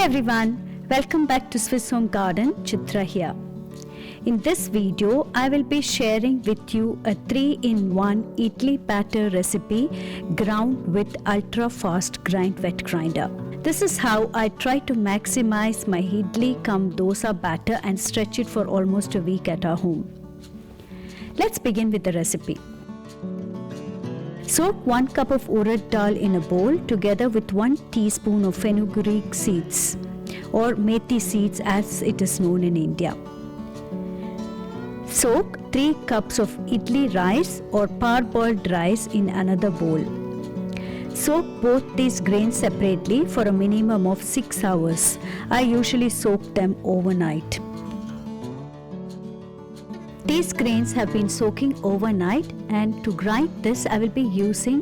everyone, welcome back to Swiss Home Garden. Chitra here. In this video, I will be sharing with you a 3-in-1 idli batter recipe ground with ultra fast grind wet grinder. This is how I try to maximize my idli cum dosa batter and stretch it for almost a week at our home. Let's begin with the recipe. Soak 1 cup of urad dhal in a bowl together with 1 teaspoon of fenugreek seeds or methi seeds as it is known in India. Soak 3 cups of idli rice or parboiled rice in another bowl. Soak both these grains separately for a minimum of 6 hours. I usually soak them overnight. These grains have been soaking overnight, and to grind this I will be using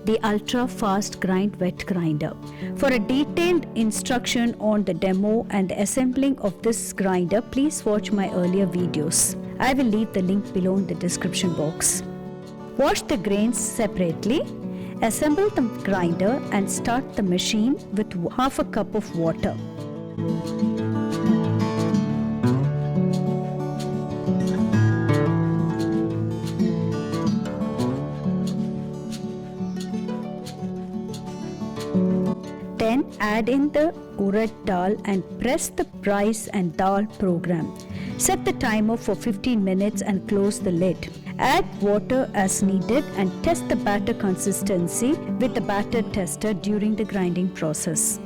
the ultra fast grind wet grinder. For a detailed instruction on the demo and the assembling of this grinder, please watch my earlier videos. I will leave the link below in the description box. Wash the grains separately, assemble the grinder and start the machine with half a cup of water. Then add in the urad dal and press the rice and dal program. Set the timer for 15 minutes and close the lid. Add water as needed and test the batter consistency with the batter tester during the grinding process.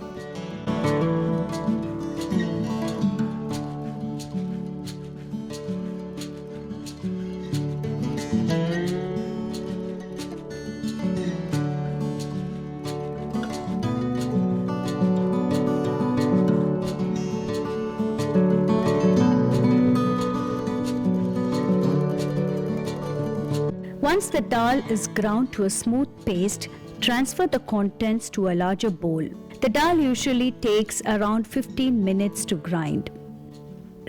Once the dal is ground to a smooth paste, transfer the contents to a larger bowl. The dal usually takes around 15 minutes to grind.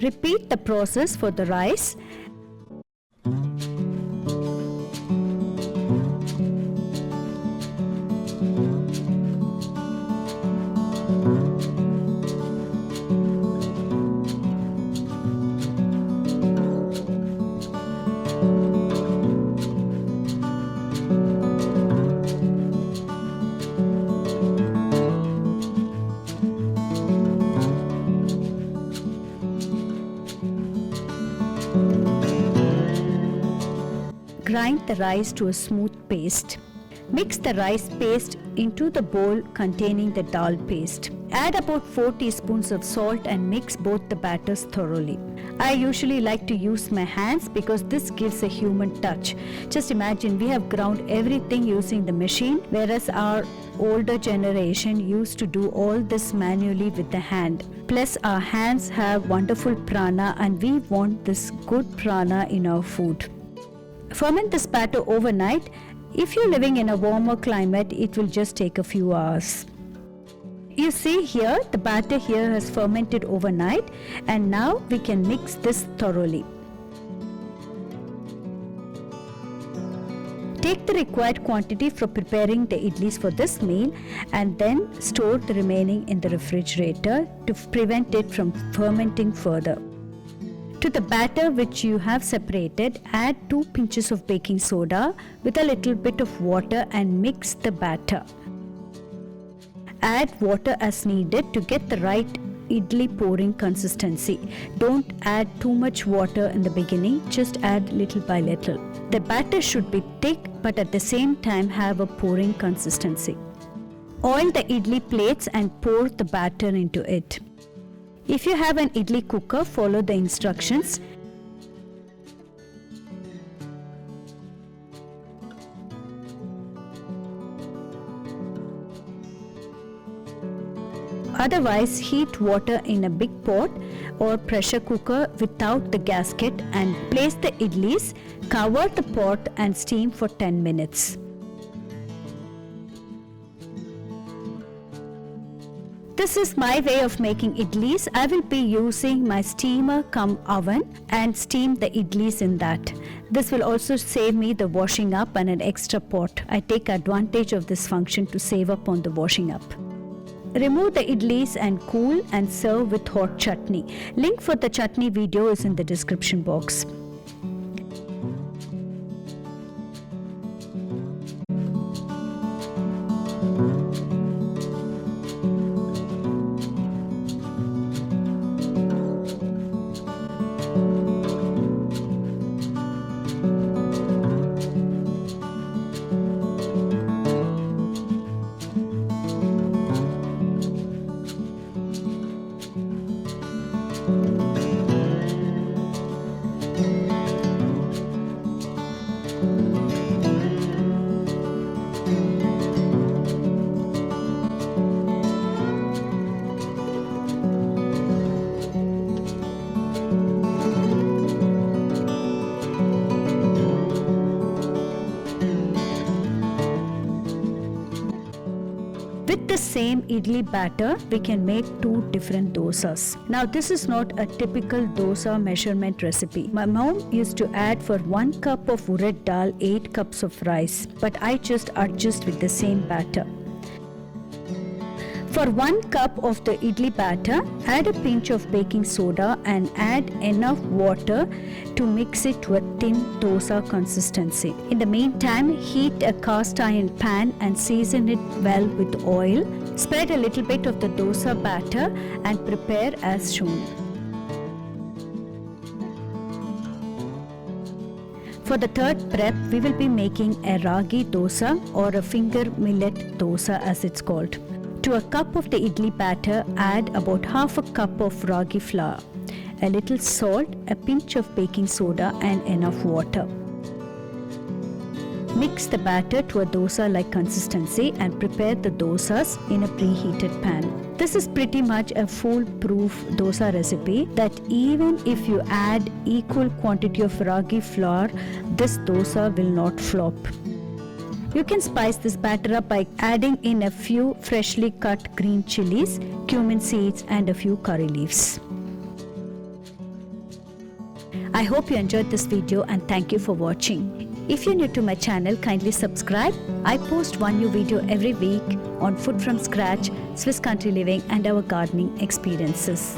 Repeat the process for the rice. Grind the rice to a smooth paste. Mix the rice paste into the bowl containing the dal paste. Add about 4 teaspoons of salt and mix both the batters thoroughly. I usually like to use my hands because this gives a human touch. Just imagine, we have ground everything using the machine, whereas our older generation used to do all this manually with the hand. Plus our hands have wonderful prana and we want this good prana in our food. Ferment this batter overnight. If you're living in a warmer climate, it will just take a few hours. You see here, the batter here has fermented overnight, and now we can mix this thoroughly. Take the required quantity for preparing the idlis for this meal and then store the remaining in the refrigerator to prevent it from fermenting further. To the batter which you have separated, add 2 pinches of baking soda with a little bit of water and mix the batter. Add water as needed to get the right idli pouring consistency. Don't add too much water in the beginning, just add little by little. The batter should be thick but at the same time have a pouring consistency. Oil the idli plates and pour the batter into it. If you have an idli cooker, follow the instructions. Otherwise, heat water in a big pot or pressure cooker without the gasket and place the idlis, cover the pot and steam for 10 minutes. This is my way of making idlis. I will be using my steamer cum oven and steam the idlis in that. This will also save me the washing up and an extra pot. I take advantage of this function to save up on the washing up. Remove the idlis and cool and serve with hot chutney. Link for the chutney video is in the description box. With the same idli batter, we can make 2 different dosas. Now this is not a typical dosa measurement recipe. My mom used to add for 1 cup of urad dal 8 cups of rice, but I just adjust with the same batter. For 1 cup of the idli batter, add a pinch of baking soda and add enough water to mix it to a thin dosa consistency. In the meantime, heat a cast iron pan and season it well with oil. Spread a little bit of the dosa batter and prepare as shown. For the third prep, we will be making a ragi dosa or a finger millet dosa as it's called. To a cup of the idli batter, add about half a cup of ragi flour, a little salt, a pinch of baking soda and enough water. Mix the batter to a dosa-like consistency and prepare the dosas in a preheated pan. This is pretty much a foolproof dosa recipe that even if you add equal quantity of ragi flour, this dosa will not flop. You can spice this batter up by adding in a few freshly cut green chilies, cumin seeds and a few curry leaves. I hope you enjoyed this video and thank you for watching. If you're new to my channel, kindly subscribe. I post 1 new video every week on food from scratch, Swiss country living and our gardening experiences.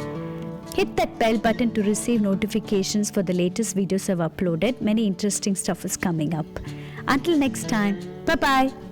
Hit that bell button to receive notifications for the latest videos I've uploaded. Many interesting stuff is coming up. Until next time, bye-bye.